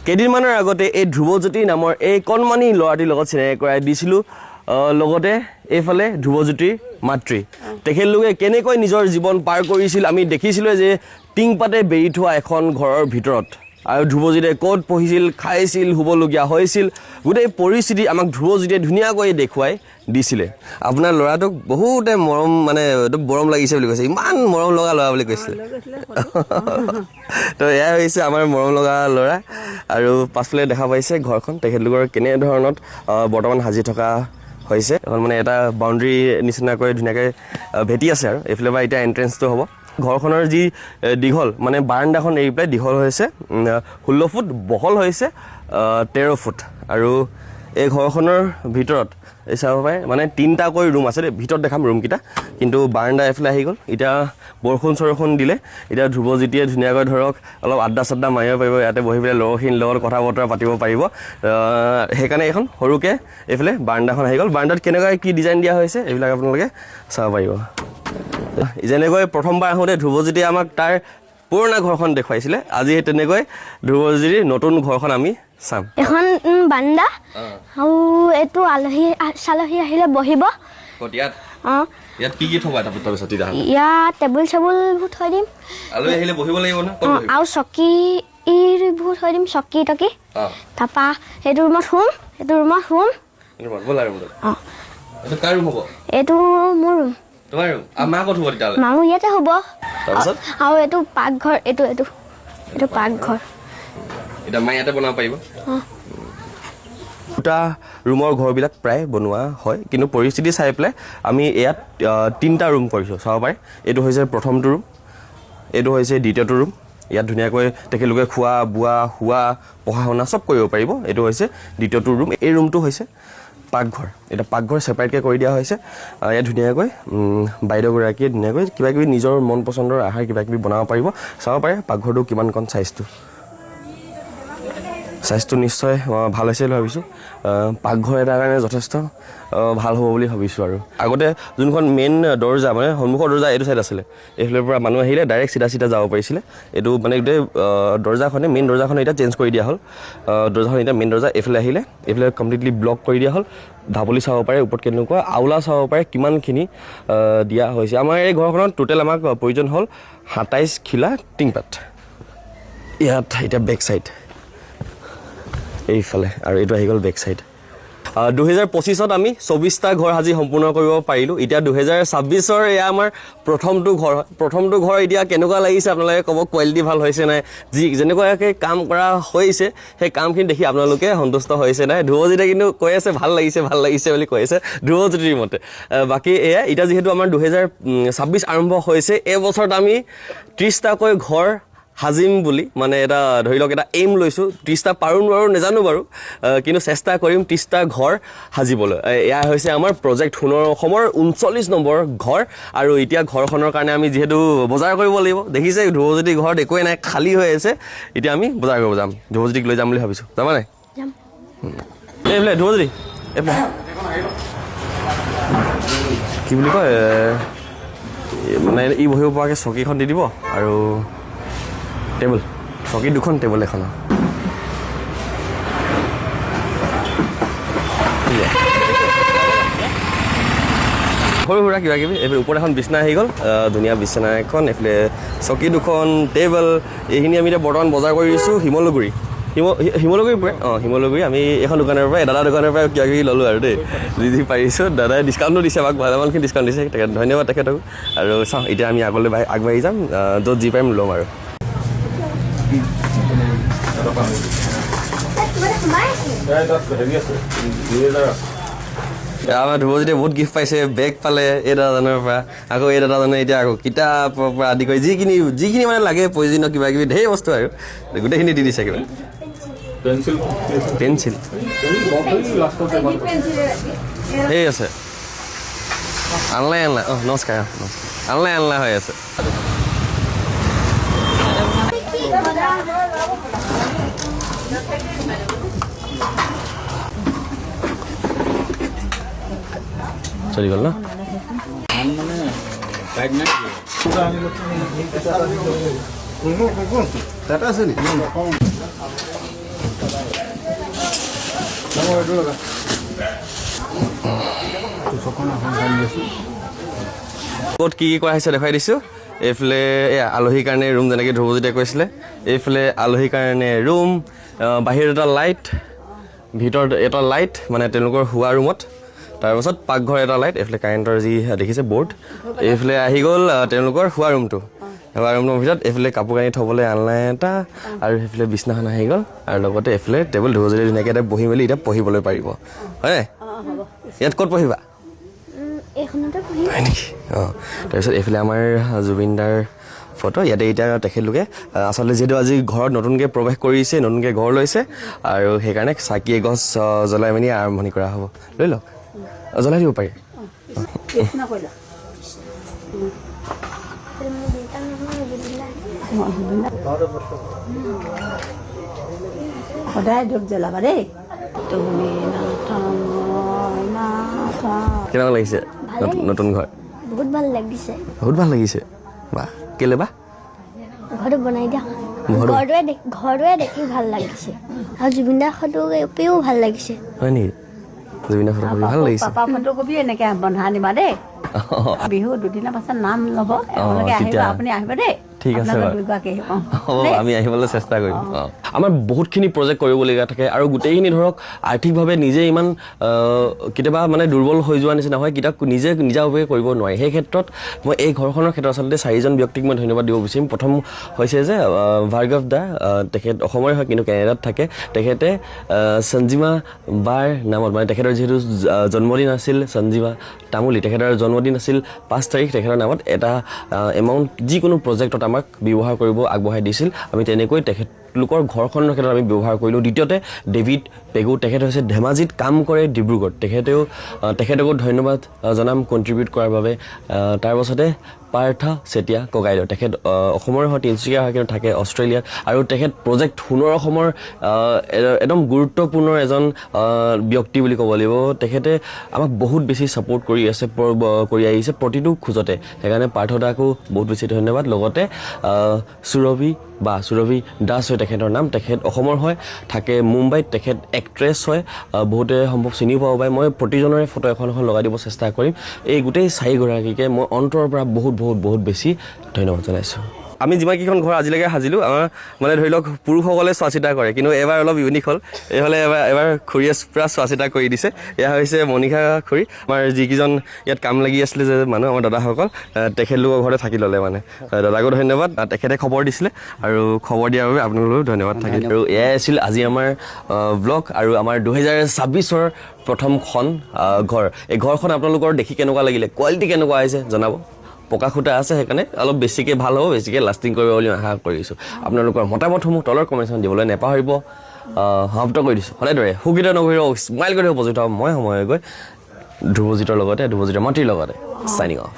কেইদিনমানৰ আগতে এই ধ্ৰুৱজ্যোতি নামৰ এই কণমানি ল'ৰাটিৰ লগত চিনাকি কৰাই দিছিলোঁ লগতে এইফালে ধ্ৰুৱজ্যোতিৰ মাতৃ তেখেতলোকে কেনেকৈ নিজৰ জীৱন পাৰ কৰিছিল আমি দেখিছিলোঁ যে টিংপাতে বেৰি থোৱা এখন ঘৰৰ ভিতৰত আৰু ধ্ৰুৱজ্যোতিয়ে ক'ত পঢ়িছিল খাইছিল শুবলগীয়া হৈছিল গোটেই পৰিস্থিতি আমাক ধ্ৰুৱজ্যোতিয়ে ধুনীয়াকৈ দেখুৱাই দিছিলে আপোনাৰ ল'ৰাটোক বহুতে মৰম মানে মৰম লাগিছে বুলি কৈছে ইমান মৰম লগা ল'ৰা বুলি কৈছিলে তো এয়া হৈছে আমাৰ মৰম লগা ল'ৰা আৰু পাছফালে দেখা পাইছে ঘৰখন তেখেতলোকৰ কেনেধৰণত বৰ্তমান সাজি থকা হৈছে এখন মানে এটা বাউণ্ডেৰী নিচিনাকৈ ধুনীয়াকৈ ভেটি আছে আৰু এইফালে পৰা এতিয়া এণ্ট্ৰেঞ্চটো হ'ব ঘৰখনৰ যি দীঘল মানে বাৰাণ্ডাখন এৰি পেলাই দীঘল হৈছে 16 ফুট বহল হৈছে 13 ফুট আৰু এই ঘৰখনৰ ভিতৰত এই চাব পাৰে মানে 3টাকৈ ৰুম আছে ভিতৰত দেখাম ৰুমকেইটা কিন্তু বাৰাণ্ডা এফালে আহি গ'ল এতিয়া বৰষুণ দিলে এতিয়া ধ্ৰুৱজ্যোতিয়ে ধুনীয়াকৈ ধৰক অলপ আড্ডা চাড্ডা মাৰিব পাৰিব ইয়াতে বহি পেলাই লগৰখিনিৰ লগত কথা বতৰা পাতিব পাৰিব সেইকাৰণে এখন সৰুকৈ এইফালে বাৰাণ্ডাখন আহি গ'ল বাৰাণ্ডাত কেনেকৈ কি ডিজাইন দিয়া হৈছে এইবিলাক আপোনালোকে চাব পাৰিব যেনেকৈ প্ৰথমবাৰ আহোঁতে ধ্ৰুৱজ্যোতিয়ে আমাক তাৰ পুৰণা ঘৰখন দেখুৱাইছিলে আজি তেনেকৈ ধ্ৰুৱজ্যোতিৰ নতুন ঘৰখন আমি চাম এখন বাৰাণ্ডা আৰু এইটো আলহী চালহী আহিলে বহিব ইয়াত কি থবা তাৰপিছত ইয়াত টেবুল চেবুলবোৰ থৈ দিম আলহী আহিলে বহিব লাগিব ন আৰু চকীবোৰ থৈ দিম চকী টকী তাৰপৰা এইটো ৰুমত শুম এইটো মোৰ ৰুম মামু ইয়াতে হ'ব আৰু এইটো পাকঘৰ এইটো পাকঘৰ এটা মায়ে ইয়াতে বনাব পাৰিব দুটা ৰুমৰ ঘৰবিলাক প্ৰায় বনোৱা হয় কিন্তু পৰিস্থিতি চাই পেলাই আমি ইয়াত 3টা ৰুম কৰিছোঁ চাব পাৰে এইটো হৈছে প্ৰথমটো ৰুম এইটো হৈছে দ্বিতীয়টো ৰুম ইয়াত ধুনীয়াকৈ তেখেতলোকে খোৱা বোৱা শুৱা পঢ়া শুনা চব কৰিব পাৰিব এইটো হৈছে দ্বিতীয়টো ৰুম এই ৰুমটো হৈছে পাকঘৰ এটা পাকঘৰ ছেপাৰেটকৈ কৰি দিয়া হৈছে ইয়াত ধুনীয়াকৈ বাইদেউগৰাকীয়ে ধুনীয়াকৈ কিবাকিবি নিজৰ মন পচন্দৰ আহাৰ কিবাকিবি বনাব পাৰিব চাব পাৰে পাকঘৰটো কিমানকণ চাইজটো নিশ্চয় ভাল হৈছে বুলি ভাবিছোঁ পাকঘৰ এটাৰ কাৰণে যথেষ্ট ভাল হ'ব বুলি ভাবিছোঁ আৰু আগতে যোনখন মেইন দৰ্জা মানে সন্মুখৰ দৰ্জা এইটো চাইড আছিলে এইফালৰ পৰা মানুহ আহিলে ডাইৰেক্ট চিধা যাব পাৰিছিলে এইটো মানে গোটেই দৰ্জাখনে মেইন দৰ্জাখন এতিয়া চেঞ্জ কৰি দিয়া হ'ল দৰ্জাখন এতিয়া মেইন দৰ্জা এইফালে আহিলে এইফালে কমপ্লিটলি ব্লক কৰি দিয়া হ'ল ঢাপলি চাব পাৰে ওপৰত কেনেকুৱা আউলা চাব পাৰে কিমানখিনি দিয়া হৈছে আমাৰ এই ঘৰখনত টোটেল আমাক প্ৰয়োজন হ'ল 27 খিলা টিংপাত ইয়াত এতিয়া বেক চাইড এইফালে আৰু এইটো আহি গ'ল বেক চাইড 2025ত আমি 24টা ঘৰ সাজি সম্পূৰ্ণ কৰিব পাৰিলোঁ এতিয়া 2026ৰ এয়া আমাৰ প্ৰথমটো ঘৰ এতিয়া কেনেকুৱা লাগিছে আপোনালোকে ক'ব কোৱালিটি ভাল হৈছে নাই যেনেকুৱাকৈ কাম কৰা হৈছে সেই কামখিনি দেখি আপোনালোকে সন্তুষ্ট হৈছে নাই ধ্ৰুৱজ্যোতিয়ে কিন্তু কৈ আছে ভাল লাগিছে বুলি কৈ আছে ধ্ৰুৱজ্যোতিৰ মতে বাকী এয়া এতিয়া যিহেতু আমাৰ 2026 আৰম্ভ হৈছে এই বছৰত আমি 30টাকৈ ঘৰ সাজিম বুলি মানে এটা ধৰি লওক এটা এইম লৈছোঁ 30টা পাৰোঁ নোৱাৰোঁ নাজানো বাৰু কিন্তু চেষ্টা কৰিম 30টা ঘৰ সাজিবলৈ এয়া হৈছে আমাৰ প্ৰজেক্ট সোণৰ অসমৰ 39 নম্বৰ ঘৰ আৰু এতিয়া ঘৰখনৰ কাৰণে আমি যিহেতু বজাৰ কৰিব লাগিব দেখিছে ধ্ৰুৱজ্যোতিৰ ঘৰত একোৱেই নাই খালী হৈ আছে এতিয়া আমি বজাৰ কৰিব যাম ধ্ৰুৱজ্যোতিক লৈ যাম বুলি ভাবিছোঁ যাবা নাই এইফালে ধ্ৰুৱজ্যোতি কি বুলি কয় মানে ই বহিব পৰাকৈ চকীখন দি দিব আৰু টেবুল চকী 2খন টেবুল এখন সৰু সুৰা কিবাকিবি এইফালে ওপৰত এখন বিচনা আহি গ'ল ধুনীয়া বিচনা এখন এইফালে চকী 2খন টেবুল এইখিনি আমি এতিয়া বৰ্তমান বজাৰ কৰি দিছোঁ শিমলুগুৰি পৰা শিমলুগুৰি আমি এখন দোকানৰ পৰা দাদা দোকানৰ পৰা কিবাকিবি ল'লোঁ আৰু দেই যি পাৰিছোঁ দাদাই ডিছকাউণ্টো দিছে আমাক ভালেমানখিনি ডিছকাউণ্ট দিছে ধন্যবাদ তেখেতক আৰু চাওঁ এতিয়া আমি আগলৈ আগবাঢ়ি যাম য'ত যি পাৰিম ল'ম আৰু আমাৰ ধ্ৰুৱজ্যোতিয়ে বহুত গিফ্ট পাইছে বেগ পালে এই দাদাজনৰ পৰা আকৌ এই দাদাজনে এতিয়া আকৌ কিতাপৰ পৰা আদি কৰি যিখিনি মানে লাগে প্ৰয়োজনীয় কিবাকিবি ঢেৰ বস্তু আৰু গোটেইখিনি দি দিছে কিবা পেঞ্চিল সেই আছে আনলাই নমস্কাৰ আনলাই হৈ আছে চলি গ'ল ন ক'ত কি কৰা হৈছে দেখুৱাই দিছোঁ এইফালে আলহীৰ কাৰণে ৰুম যেনেকৈ ধ্ৰুৱজ্যোতিয়ে কৈছিলে এইফালে আলহীৰ কাৰণে ৰুম বাহিৰত এটা লাইট ভিতৰত এটা লাইট মানে তেওঁলোকৰ শোৱা ৰুমত তাৰপাছত পাকঘৰ এটা লাইট এইফালে কাৰেণ্টৰ যি দেখিছে বৰ্ড এইফালে আহি গ'ল তেওঁলোকৰ শোৱা ৰুমটো শোৱা ৰুমটোৰ ভিতৰত এইফালে কাপোৰ কানি থ'বলৈ আলনা এটা আৰু সেইফালে বিছনাখন আহি গ'ল আৰু লগতে এইফালে টেবুল ধ্ৰুৱজ্যোতি ধুনীয়াকৈ এটা বহি মেলি এতিয়া পঢ়িবলৈ পাৰিব হয়নে ইয়াত ক'ত পঢ়িবা হয় নেকি অঁ তাৰপিছত এইফালে আমাৰ জুবিনদাৰ ফটো ইয়াতে এতিয়া তেখেতলোকে আচলতে যিহেতু আজি ঘৰত নতুনকৈ প্ৰৱেশ কৰিছে নতুনকৈ ঘৰ লৈছে আৰু সেইকাৰণে চাকি এগছ জ্বলাই মেলি আৰম্ভণি কৰা হ'ব লৈ লওক জ্বলাই দিব পাৰি সদায় ধূপ জ্বলাবা দেই তুমি কেনেকুৱা লাগিছে নতুন ঘৰ বহুত ভাল লাগিছে বহুত ভাল লাগিছে বাহ কেলে বা ঘৰটো বনাই দিয়া ঘৰটোৱে দেখি ভাল লাগিছে আৰু জুবিনদাৰ ফটোকেও ভাল লাগিছে হয় নেকি জুবিনৰ ফটো ভাল লাগিছে পাপা ফটো কপি এনেকৈ বন্ধা আনিবা দেই বিহু দুদিনৰ পাছত নাম ল'ব একেলগে আহিব আপুনি আহিব দেই ঠিক আছে হ'ব আমি আহিবলৈ চেষ্টা কৰিম আমাৰ বহুতখিনি প্ৰজেক্ট কৰিবলগীয়া থাকে আৰু গোটেইখিনি ধৰক আৰ্থিকভাৱে নিজে ইমান কেতিয়াবা মানে দুৰ্বল হৈ যোৱা নিচিনা হয় কিতাপ নিজে নিজাভাৱে কৰিব নোৱাৰি সেই ক্ষেত্ৰত মই এই ঘৰখনৰ ক্ষেত্ৰত আচলতে 4জন ব্যক্তিক মই ধন্যবাদ দিব বিচাৰিম প্ৰথম হৈছে যে ভাৰ্গৱ দা তেখেত অসমৰে হয় কিন্তু কেনেডাত থাকে তেখেতে সঞ্জীৱা বাৰ নামত মানে তেখেতৰ যিহেতু জন্মদিন আছিল সঞ্জীৱা তামুলী তেখেতৰ জন্মদিন আছিল 5 তাৰিখ তেখেতৰ নামত এটা এমাউণ্ট যিকোনো প্ৰজেক্টত আমাক ব্যৱহাৰ কৰিব আগবঢ়াই দিছিল আমি তেনেকৈ তেখেতলোকৰ ঘৰখনৰ ক্ষেত্ৰত আমি ব্যৱহাৰ কৰিলোঁ দ্বিতীয়তে ডেভিড পেগু তেখেত হৈছে ধেমাজিত কাম কৰে ডিব্ৰুগড়ত তেখেতকো ধন্যবাদ জনাম কণ্ট্ৰিবিউট কৰাৰ বাবে তাৰ পাছতে পাৰ্থ চেতিয়া ককাইদেউ তেখেত অসমৰে হয় তিনিচুকীয়া হয় কিন্তু থাকে অষ্ট্ৰেলিয়াত আৰু তেখেত প্ৰজেক্ট সোণৰ অসমৰ একদম গুৰুত্বপূৰ্ণ এজন ব্যক্তি বুলি ক'ব লাগিব তেখেতে আমাক বহুত বেছি ছাপোৰ্ট কৰি আহিছে প্ৰতিটো খোজতে সেইকাৰণে পাৰ্থ দাকো বহুত বেছি ধন্যবাদ লগতে সুৰভি দাস হয় তেখেতৰ নাম তেখেত অসমৰ হয় থাকে মুম্বাইত তেখেত এক্ট্ৰেছ হয় বহুতে সম্ভৱ চিনিও পাব পাৰে মই প্ৰতিজনৰে ফটো এখন লগাই দিব চেষ্টা কৰিম এই গোটেই 4গৰাকীকে মই অন্তৰৰ পৰা বহুত বেছি ধন্যবাদ জনাইছোঁ আমি যিমানকেইখন ঘৰ আজিলৈকে সাজিলোঁ আমাৰ মানে ধৰি লওক পুৰুষসকলে চোৱা চিতা কৰে কিন্তু এবাৰ অলপ ইউনিক হ'ল এইফালে এবাৰ খুৰীয়ে পূৰা চোৱা চিতা কৰি দিছে এয়া হৈছে মণিষা খুৰী আমাৰ যিকেইজন ইয়াত কাম লাগি আছিলে যে মানুহ আমাৰ দাদাসকল তেখেতলোকৰ ঘৰতে থাকি ল'লে মানে দাদাকো ধন্যবাদ তেখেতে খবৰ দিছিলে আৰু খবৰ দিয়াৰ বাবে আপোনালোকলৈও ধন্যবাদ থাকিল আৰু এয়াই আছিল আজি আমাৰ ব্লগ আৰু আমাৰ 2026ৰ প্ৰথমখন ঘৰ এই ঘৰখন আপোনালোকৰ দেখি কেনেকুৱা লাগিলে কোৱালিটি কেনেকুৱা আহিছে জনাব পকা খুটা আছে সেইকাৰণে অলপ বেছিকৈ ভাল হ'ব বেছিকৈ লাষ্টিং কৰিব বুলি আশা কৰিছোঁ আপোনালোকৰ মতামতসমূহ তলৰ কমেণ্টছত দিবলৈ নাপাহৰিব সমাপ্ত কৰি দিছোঁ সদায় দৰে সুখীত নকৰিব স্মাইল কৰি উপস্থিত হ'ব মই সময় গৈ ধ্ৰুৱজিতৰ লগতে ধ্ৰুৱজিতৰ মাতৃৰ লগতে চাইনিং অফ